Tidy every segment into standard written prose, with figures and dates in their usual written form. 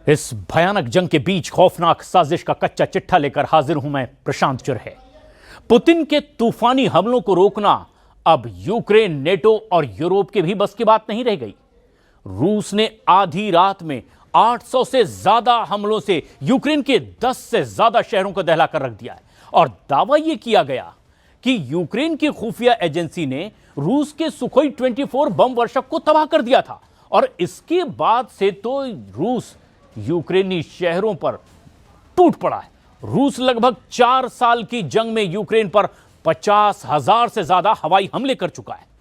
इस भयानक जंग के बीच खौफनाक साजिश का कच्चा चिट्ठा लेकर हाजिर हूं मैं, प्रशांत चुरहे। पुतिन के तूफानी हमलों को रोकना अब यूक्रेन, नेटो और यूरोप के भी बस की बात नहीं रह गई। रूस ने आधी रात में 800 से ज्यादा हमलों से यूक्रेन के 10 से ज्यादा शहरों को दहला कर रख दिया है और दावा यह किया गया कि यूक्रेन की खुफिया एजेंसी ने रूस के सुखोई 24 बम वर्षक को तबाह कर दिया था और इसके बाद से तो रूस यूक्रेनी शहरों पर टूट पड़ा है। रूस लगभग 4 साल की जंग में यूक्रेन पर 50,000 से ज्यादा हवाई हमले कर चुका है।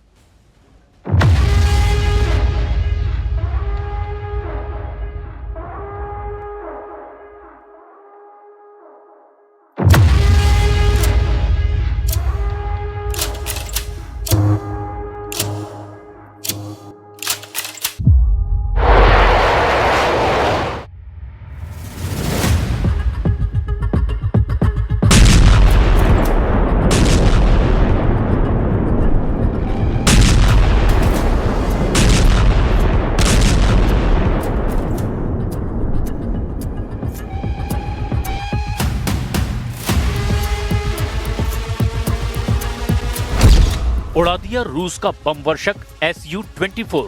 उड़ा दिया रूस का बम वर्षक Su-24।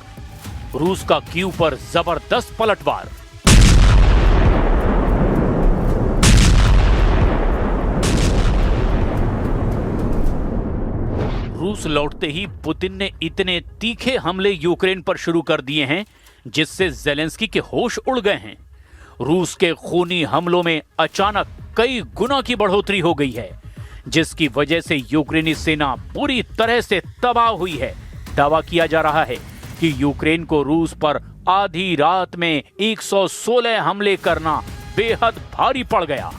रूस का कीव पर जबरदस्त पलटवार। रूस लौटते ही पुतिन ने इतने तीखे हमले यूक्रेन पर शुरू कर दिए हैं जिससे ज़ेलेंस्की के होश उड़ गए हैं। रूस के खूनी हमलों में अचानक कई गुना की बढ़ोतरी हो गई है जिसकी वजह से यूक्रेनी सेना पूरी तरह से तबाह हुई है। दावा किया जा रहा है कि यूक्रेन को रूस पर आधी रात में 116 हमले करना बेहद भारी पड़ गया।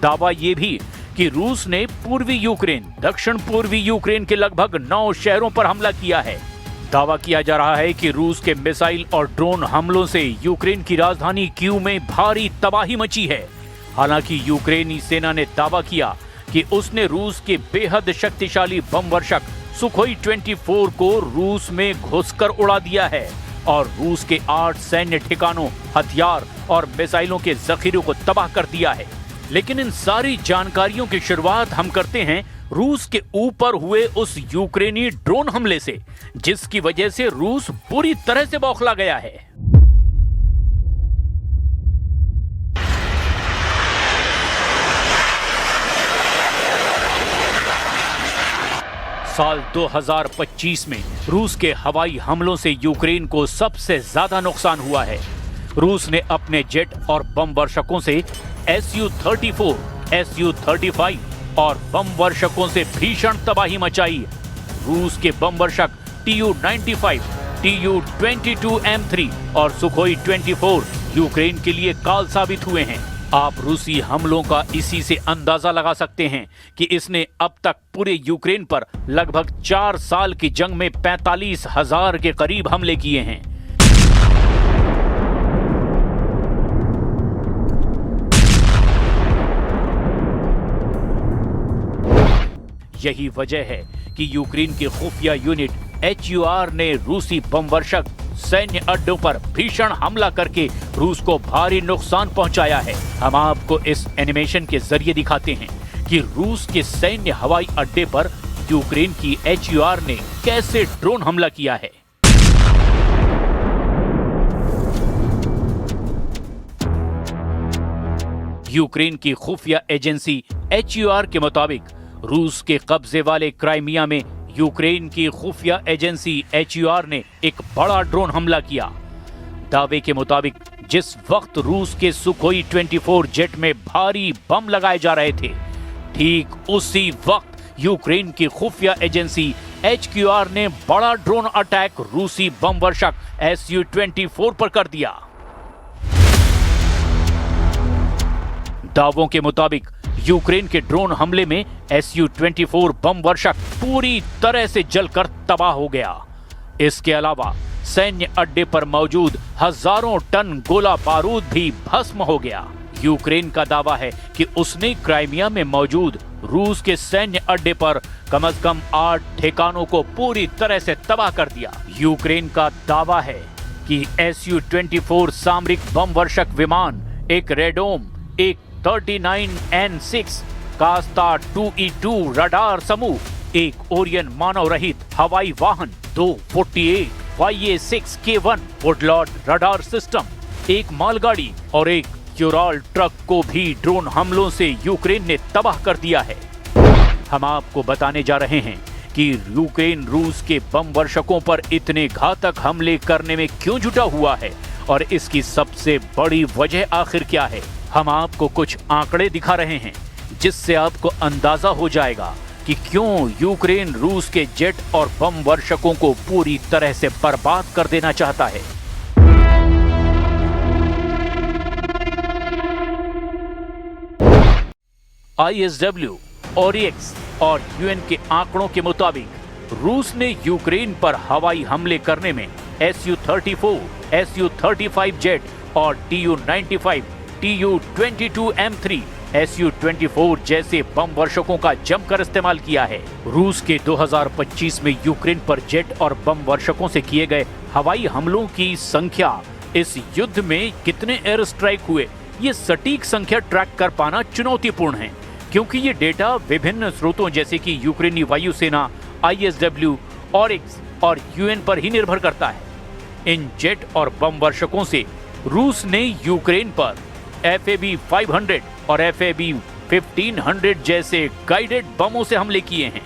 दावा यह भी कि रूस ने पूर्वी यूक्रेन, दक्षिण पूर्वी यूक्रेन के लगभग 9 शहरों पर हमला किया है। दावा किया जा रहा है कि रूस के मिसाइल और ड्रोन हमलों से यूक्रेन की राजधानी कीव में भारी तबाही मची है। हालांकि यूक्रेनी सेना ने दावा किया कि उसने रूस के बेहद शक्तिशाली बम वर्षक सुखोई 24 को रूस में घुसकर उड़ा दिया है और रूस के 8 सैन्य ठिकानों, हथियार और मिसाइलों के जखीरों को तबाह कर दिया है। लेकिन इन सारी जानकारियों की शुरुआत हम करते हैं रूस के ऊपर हुए उस यूक्रेनी ड्रोन हमले से, जिसकी वजह से रूस पूरी तरह से बौखला गया है। साल 2025 में रूस के हवाई हमलों से यूक्रेन को सबसे ज्यादा नुकसान हुआ है। रूस ने अपने जेट और बम वर्षकों से Su-34, Su-35 और बम वर्षकों से भीषण तबाही मचाई। रूस के बम वर्षक Tu-95, Tu-22M3 और सुखोई 24 यूक्रेन के लिए काल साबित हुए हैं। आप रूसी हमलों का इसी से अंदाजा लगा सकते हैं कि इसने अब तक पूरे यूक्रेन पर लगभग 4 साल की जंग में 45,000 के करीब हमले किए हैं। यही वजह है कि यूक्रेन की खुफिया यूनिट HUR ने रूसी बम वर्षक सैन्य अड्डों पर भीषण हमला करके रूस को भारी नुकसान पहुंचाया है। हम आपको इस एनिमेशन के जरिए दिखाते हैं कि रूस के सैन्य हवाई अड्डे पर यूक्रेन की HUR ने कैसे ड्रोन हमला किया है। यूक्रेन की खुफिया एजेंसी HUR के मुताबिक रूस के कब्जे वाले क्राइमिया में यूक्रेन की खुफिया एजेंसी HUR ने एक बड़ा ड्रोन हमला किया। दावे के मुताबिक जिस वक्त रूस के सुखोई 24 जेट में भारी बम लगाए जा रहे थे, ठीक उसी वक्त यूक्रेन की खुफिया एजेंसी HQR ने बड़ा ड्रोन अटैक रूसी बम वर्षक Su-24 पर कर दिया। दावों के मुताबिक यूक्रेन के ड्रोन हमले में Su-24 बम वर्षक पूरी तरह से जलकर तबाह हो गया। इसके अलावा सैन्य अड्डे पर मौजूद हजारों टन गोला बारूद भी भस्म हो गया। यूक्रेन का दावा है कि उसने क्राइमिया में मौजूद रूस के सैन्य अड्डे पर कम से कम 8 ठिकानों को पूरी तरह से तबाह कर दिया। यूक्रेन का दावा है कि Su-24 सामरिक बम वर्षक विमान, एक रेडोम, एक 39N6 कास्ता 2E2 रडार समूह, एक ओरियन मानव रहित हवाई वाहन, 2 48 YA-6K1 वुडलॉर्ड रडार सिस्टम, एक मालगाड़ी और एक यूराल ट्रक को भी ड्रोन हमलों से यूक्रेन ने तबाह कर दिया है। हम आपको बताने जा रहे हैं कि यूक्रेन रूस के बम वर्षकों पर इतने घातक हमले करने में क्यों जुटा हुआ है और इसकी सबसे बड़ी वजह आखिर क्या है। हम आपको कुछ आंकड़े दिखा रहे हैं जिससे आपको अंदाजा हो जाएगा कि क्यों यूक्रेन रूस के जेट और बम वर्षकों को पूरी तरह से बर्बाद कर देना चाहता है। ISW, ORIX और UN के आंकड़ों के मुताबिक रूस ने यूक्रेन पर हवाई हमले करने में Su-34, Su-35 जेट और Tu-95, Tu-22M3, Su-24 जैसे बम वर्षकों का जमकर इस्तेमाल किया है। रूस के 2025 में यूक्रेन पर जेट और बम वर्षकों से किए गए हवाई हमलों की संख्या, इस युद्ध में कितने एयर स्ट्राइक हुए, ये सटीक संख्या ट्रैक कर पाना चुनौतीपूर्ण है, क्योंकि ये डेटा विभिन्न स्रोतों जैसे कि यूक्रेनी वायुसेना, ISW, ORIX और UN पर ही निर्भर करता है। इन जेट और बम वर्षकों से रूस ने यूक्रेन पर FAB-500 और FAB-1500 जैसे गाइडेड बमों से हमले किए हैं।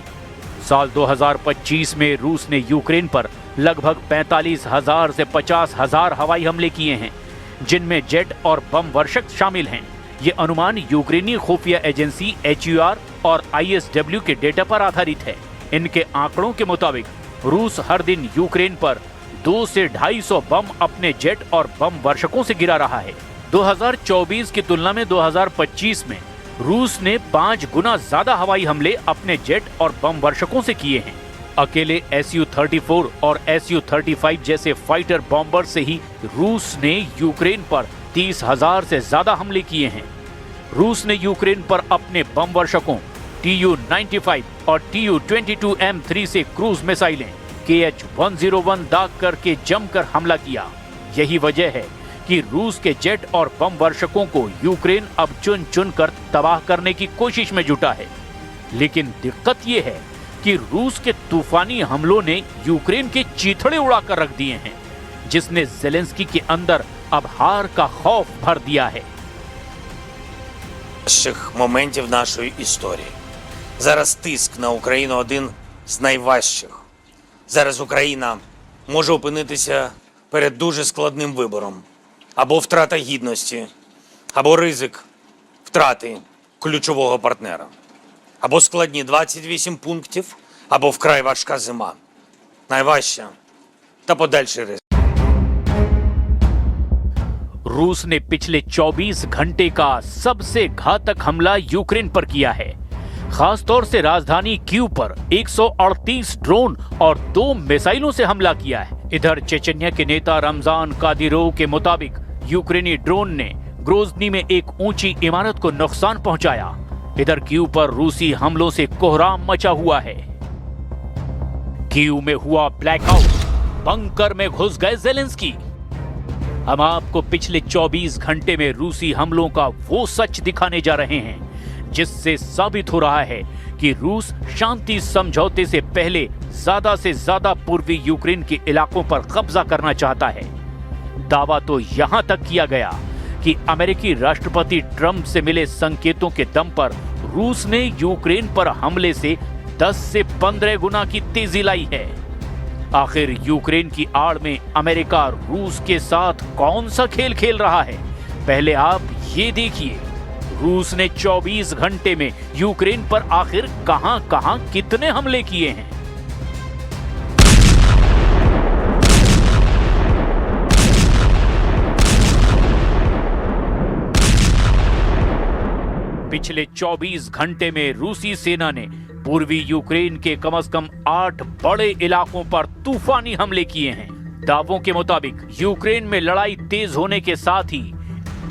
साल 2025 में रूस ने यूक्रेन पर लगभग 45,000 से 50,000 हवाई हमले किए हैं, जिनमें जेट और बम वर्षक शामिल हैं। ये अनुमान यूक्रेनी खुफिया एजेंसी HUR और ISW के डेटा पर आधारित है। इनके आंकड़ों के मुताबिक रूस हर दिन यूक्रेन पर 200 से 250 बम अपने जेट और बम वर्षकों से गिरा रहा है। 2024 की तुलना में 2025 में रूस ने 5 गुना ज्यादा हवाई हमले अपने जेट और बम वर्षकों से किए हैं। अकेले Su-34 और Su-35 जैसे फाइटर बॉम्बर से ही रूस ने यूक्रेन पर 30,000 से ज्यादा हमले किए हैं। रूस ने यूक्रेन पर अपने बम वर्षकों Tu-95 और Tu-22M3 से क्रूज मिसाइलें KH-101 दाग करके जमकर हमला किया। यही वजह है कि रूस के जेट और बम वर्षकों को यूक्रेन अब चुन चुन कर तबाह करने की कोशिश में जुटा है। लेकिन दिक्कत यह है कि रूस के तूफानी हमलों ने यूक्रेन के चीथड़े उड़ाकर रख दिए हैं, जिसने ज़ेलेंस्की के अंदर अब हार का खौफ भर दिया है। Моментів нашої історії. Зараз тиск на Україну один з найважчих. Зараз Україна може опинитися перед дуже складним вибором. Або втрата гідності, або ризик втрати ключового партнера. Або складні 28 пунктів, або вкрай важка зима. Найважча та подальший ризик. रूस ने पिछले 24 घंटे का सबसे घातक हमला यूक्रेन पर किया है। खासतौर से राजधानी कीव पर 138 ड्रोन और 2 मिसाइलों से हमला किया है। इधर चेचन्या के नेता रमजान कादिरोव के मुताबिक यूक्रेनी ड्रोन ने ग्रोजनी में एक ऊंची इमारत को नुकसान पहुंचाया। इधर कीव पर रूसी हमलों से कोहराम मचा हुआ है। कीव में हुआ ब्लैकआउट, बंकर में घुस गए ज़ेलेंस्की। हम आपको पिछले 24 घंटे में रूसी हमलों का वो सच दिखाने जा रहे हैं जिससे साबित हो रहा है कि रूस शांति समझौते से पहले ज्यादा से ज्यादा पूर्वी यूक्रेन के इलाकों पर कब्जा करना चाहता है। दावा तो यहां तक किया गया कि अमेरिकी राष्ट्रपति ट्रंप से मिले संकेतों के दम पर रूस ने यूक्रेन पर हमले से 10 से 15 गुना की तेजी लाई है। आखिर यूक्रेन की आड़ में अमेरिका रूस के साथ कौन सा खेल खेल रहा है? पहले आप ये देखिए, रूस ने 24 घंटे में यूक्रेन पर आखिर कहां-कहां कितने हमले किए हैं। पिछले 24 घंटे में रूसी सेना ने पूर्वी यूक्रेन के कम से कम 8 बड़े इलाकों पर तूफानी हमले किए हैं। दावों के मुताबिक यूक्रेन में लड़ाई तेज होने के साथ ही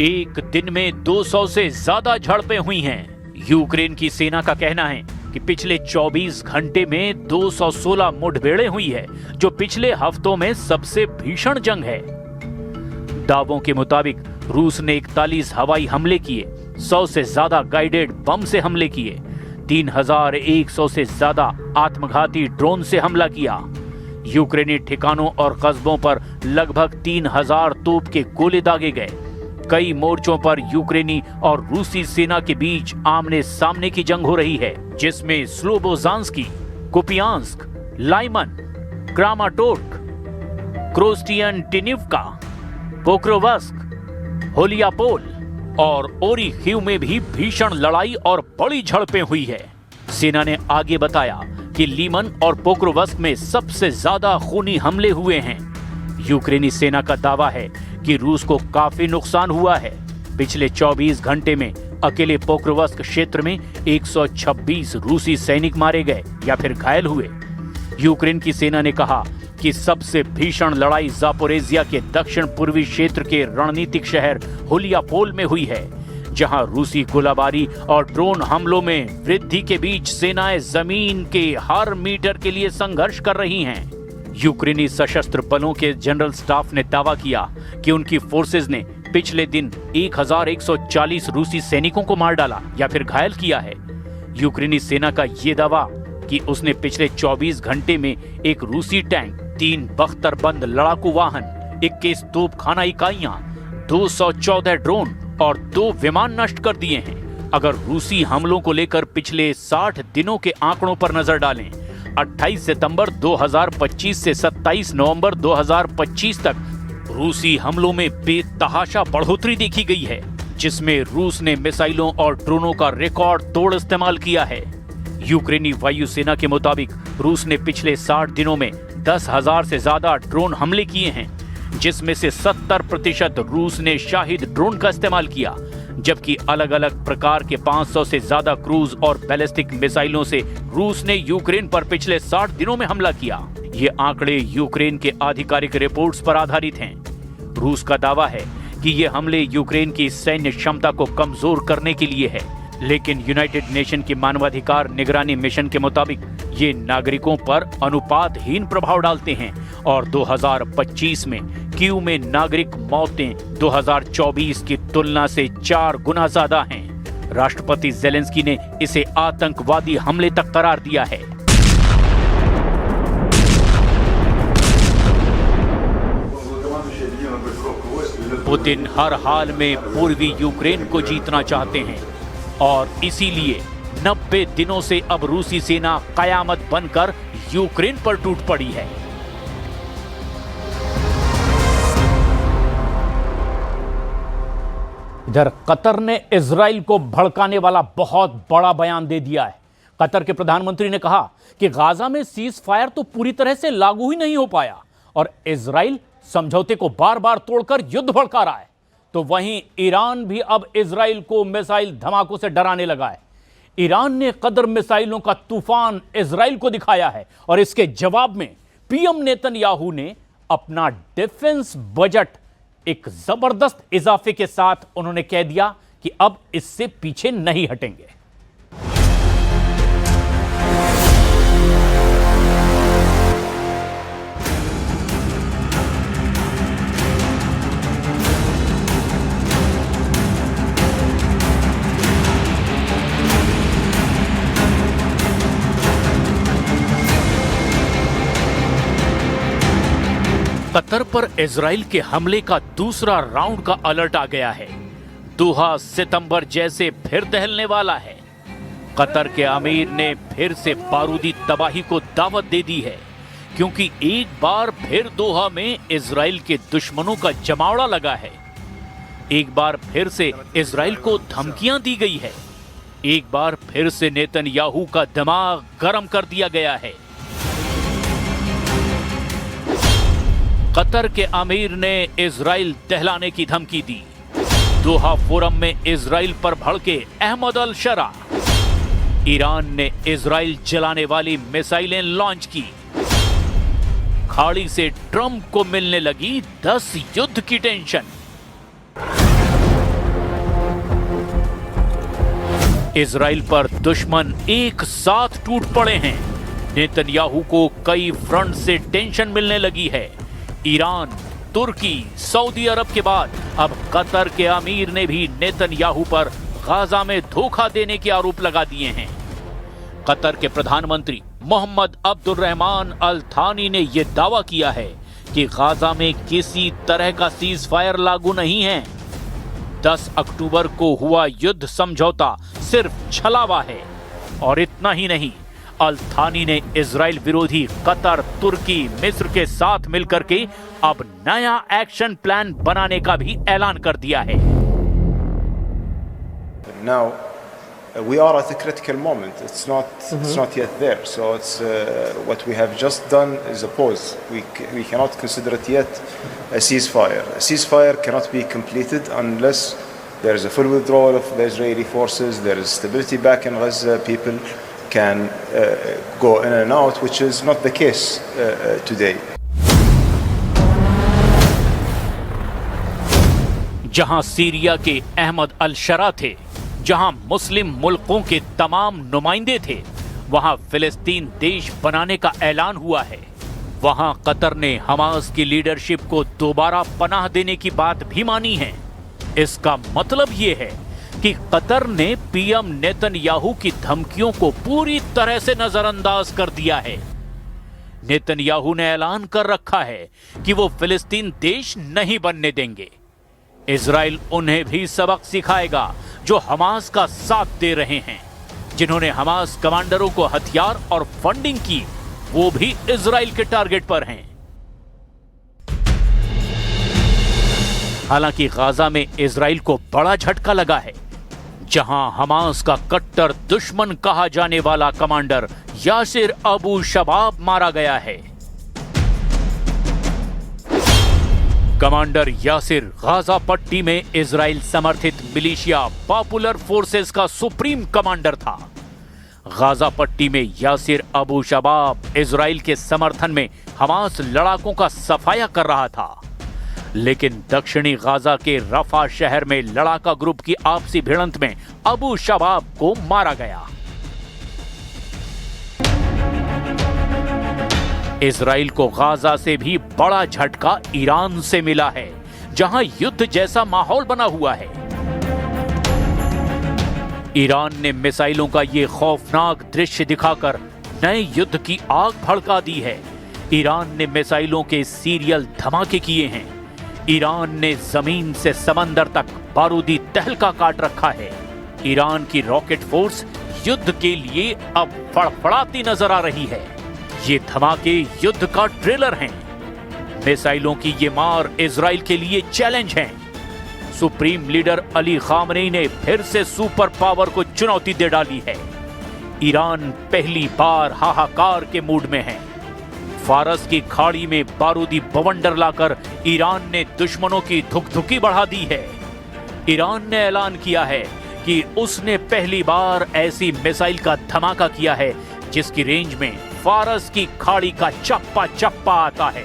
एक दिन में 200 से ज्यादा झड़पें हुई हैं। यूक्रेन की सेना का कहना है कि पिछले 24 घंटे में 216 मुठभेड़ें हुई है, जो पिछले हफ्तों में सबसे भीषण जंग है। दावों के मुताबिक रूस ने 41 हवाई हमले किए, 100 से ज्यादा गाइडेड बम से हमले किए, 3100 से ज्यादा आत्मघाती ड्रोन से हमला किया। यूक्रेनी ठिकानों और कस्बों पर लगभग 3000 तोप के गोले दागे गए। कई मोर्चों पर यूक्रेनी और रूसी सेना के बीच आमने सामने की जंग हो रही है, जिसमें स्लोबोजांस्की, कुपियांस्क, लाइमन, क्रामाटोर्क, क्रोस्टियनटिनिवका, पोक्रोवस्क, होलियापोल और ओरिखीव में भी भीषण लड़ाई और बड़ी झड़पें हुई है। सेना ने आगे बताया कि लीमन और पोक्रोवस्क में सबसे ज्यादा खूनी हमले हुए हैं। यूक्रेनी सेना का दावा है कि रूस को काफी नुकसान हुआ है। पिछले 24 घंटे में अकेले पोक्रोवस्क क्षेत्र में 126 रूसी सैनिक मारे गए या फिर घायल हुए। यूक्रेन की सेना ने कहा कि सबसे भीषण लड़ाई जापोरेजिया के दक्षिण पूर्वी क्षेत्र के रणनीतिक शहर होलियापोल में हुई है, जहां रूसी गोलाबारी और ड्रोन हमलों में वृद्धि के बीच सेनाएं जमीन के हर मीटर के लिए संघर्ष कर रही हैं। यूक्रेनी सशस्त्र बलों के जनरल स्टाफ ने दावा किया कि उनकी फोर्सेज ने पिछले दिन 1140 रूसी सैनिकों को मार डाला या फिर घायल किया है। यूक्रेनी सेना का यह दावा कि उसने पिछले 24 घंटे में एक रूसी टैंक, 3 बख्तरबंद लड़ाकू वाहन, 21 तोपखाना इकाइयां, 214 ड्रोन और 2 विमान नष्ट कर दिए हैं। अगर रूसी हमलों को लेकर पिछले 60 दिनों के आंकड़ों पर नजर डालें, 28 सितंबर 2025 से 27 नवंबर 2025 तक रूसी हमलों में बेतहाशा बढ़ोतरी देखी गई है, जिसमें रूस ने मिसाइलों और ड्रोनों का रिकॉर्ड तोड़ इस्तेमाल किया है। यूक्रेनी वायुसेना के मुताबिक रूस ने पिछले 60 दिनों में 10,000 से ज्यादा ड्रोन हमले किए हैं, जिसमें से 70% रूस ने शाहिद ड्रोन का इस्तेमाल किया, जबकि अलग अलग प्रकार के 500 से ज्यादा क्रूज और बैलिस्टिक मिसाइलों से रूस ने यूक्रेन पर पिछले 60 दिनों में हमला किया। ये आंकड़े यूक्रेन के आधिकारिक रिपोर्ट्स पर आधारित हैं। रूस का दावा है कि ये हमले यूक्रेन की सैन्य क्षमता को कमजोर करने के लिए है, लेकिन यूनाइटेड नेशन के मानवाधिकार निगरानी मिशन के मुताबिक ये नागरिकों पर अनुपातहीन प्रभाव डालते हैं और 2025 में कीव में नागरिक मौतें 2024 की तुलना से 4 गुना ज्यादा हैं। राष्ट्रपति ज़ेलेंस्की ने इसे आतंकवादी हमले तक करार दिया है। पुतिन हर हाल में पूर्वी यूक्रेन को जीतना चाहते हैं और इसीलिए 90 दिनों से अब रूसी सेना कयामत बनकर यूक्रेन पर टूट पड़ी है। इधर कतर ने इजराइल को भड़काने वाला बहुत बड़ा बयान दे दिया है। कतर के प्रधानमंत्री ने कहा कि गाजा में सीज फायर तो पूरी तरह से लागू ही नहीं हो पाया और इजराइल समझौते को बार बार तोड़कर युद्ध भड़का रहा है। तो वहीं ईरान भी अब इजराइल को मिसाइल धमाकों से डराने लगा है। ईरान ने कदर मिसाइलों का तूफान इजराइल को दिखाया है और इसके जवाब में पीएम नेतन्याहू ने अपना डिफेंस बजट एक जबरदस्त इजाफे के साथ उन्होंने कह दिया कि अब इससे पीछे नहीं हटेंगे। कतर पर इजराइल के हमले का दूसरा राउंड का अलर्ट आ गया है। दोहा सितंबर जैसे फिर दहलने वाला है। कतर के अमीर ने फिर से बारूदी तबाही को दावत दे दी है, क्योंकि एक बार फिर दोहा में इजराइल के दुश्मनों का जमावड़ा लगा है। एक बार फिर से इजराइल को धमकियां दी गई है। एक बार फिर से नेतन्याहू का दिमाग गर्म कर दिया गया है। कतर के अमीर ने इजराइल दहलाने की धमकी दी। दोहा फोरम में इजराइल पर भड़के अहमद अल शरा। ईरान ने इजराइल जलाने वाली मिसाइलें लॉन्च की। खाड़ी से ट्रंप को मिलने लगी 10 युद्ध की टेंशन। इजराइल पर दुश्मन एक साथ टूट पड़े हैं। नेतन्याहू को कई फ्रंट से टेंशन मिलने लगी है। ईरान, तुर्की, सऊदी अरब के बाद अब कतर के अमीर ने भी नेतन्याहू पर गाजा में धोखा देने के आरोप लगा दिए हैं। कतर के प्रधानमंत्री मोहम्मद अब्दुर्रहमान अल थानी ने यह दावा किया है कि गाजा में किसी तरह का सीज फायर लागू नहीं है। 10 अक्टूबर को हुआ युद्ध समझौता सिर्फ छलावा है। और इतना ही नहीं, अल थानी ने इजराइल विरोधी कतर, तुर्की, मिस्र के साथ मिलकर के अब नया एक्शन प्लान बनाने का भी ऐलान कर दिया है। Now we are at a critical moment. It's not yet there. So it's what we have just done is a pause. We cannot consider it yet a ceasefire. A ceasefire cannot be completed unless there is a full withdrawal of the Israeli forces. There is stability back in Gaza. People can go in and out, which is not the case today. जहां Syria के अहमद अल शरा थे, जहां मुस्लिम मुल्कों के तमाम नुमाइंदे थे, वहां फिलिस्तीन देश बनाने का ऐलान हुआ है। वहां कतर ने हमास की लीडरशिप को दोबारा पनाह देने की बात भी मानी है। इसका मतलब यह है कि कतर ने पीएम नेतन्याहू की धमकियों को पूरी तरह से नजरअंदाज कर दिया है। नेतन्याहू ने ऐलान कर रखा है कि वो फिलिस्तीन देश नहीं बनने देंगे। इजराइल उन्हें भी सबक सिखाएगा जो हमास का साथ दे रहे हैं। जिन्होंने हमास कमांडरों को हथियार और फंडिंग की, वो भी इजराइल के टारगेट पर हैं। हालांकि गाजा में इजराइल को बड़ा झटका लगा है, जहां हमास का कट्टर दुश्मन कहा जाने वाला कमांडर यासिर अबू शबाब मारा गया है। कमांडर यासिर गाजा पट्टी में इजराइल समर्थित मिलिशिया पॉपुलर फोर्सेस का सुप्रीम कमांडर था। गाजा पट्टी में यासिर अबू शबाब इजराइल के समर्थन में हमास लड़ाकों का सफाया कर रहा था। लेकिन दक्षिणी गाजा के रफा शहर में लड़ाका ग्रुप की आपसी भिड़ंत में अबू शबाब को मारा गया। इजराइल को गाजा से भी बड़ा झटका ईरान से मिला है, जहां युद्ध जैसा माहौल बना हुआ है। ईरान ने मिसाइलों का ये खौफनाक दृश्य दिखाकर नए युद्ध की आग भड़का दी है। ईरान ने मिसाइलों के सीरियल धमाके किए हैं। ईरान ने जमीन से समंदर तक बारूदी तहलका काट रखा है। ईरान की रॉकेट फोर्स युद्ध के लिए अब फड़फड़ाती नजर आ रही है। ये धमाके युद्ध का ट्रेलर हैं। मिसाइलों की ये मार इजराइल के लिए चैलेंज है। सुप्रीम लीडर अली खामनेई ने फिर से सुपर पावर को चुनौती दे डाली है। ईरान पहली बार हाहाकार के मूड में है। फारस की खाड़ी में बारूदी बवंडर लाकर ईरान ने दुश्मनों की धुकधुकी बढ़ा दी है। ईरान ने ऐलान किया है कि उसने पहली बार ऐसी मिसाइल का धमाका किया है जिसकी रेंज में फारस की खाड़ी का चप्पा चप्पा आता है।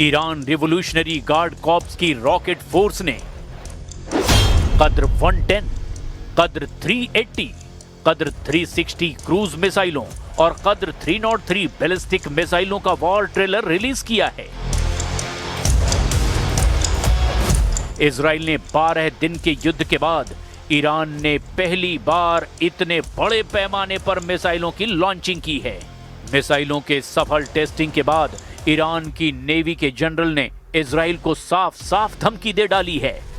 ईरान रिवोल्यूशनरी गार्ड कॉर्प्स की रॉकेट फोर्स ने कद्र 110, कद्र 380, कद्र 360 क्रूज मिसाइलों और कद्र 303 बैलिस्टिक मिसाइलों का वॉर ट्रेलर रिलीज किया है। इजराइल ने 12 दिन के युद्ध के बाद ईरान ने पहली बार इतने बड़े पैमाने पर मिसाइलों की लॉन्चिंग की है। मिसाइलों के सफल टेस्टिंग के बाद ईरान की नेवी के जनरल ने इजराइल को साफ साफ धमकी दे डाली है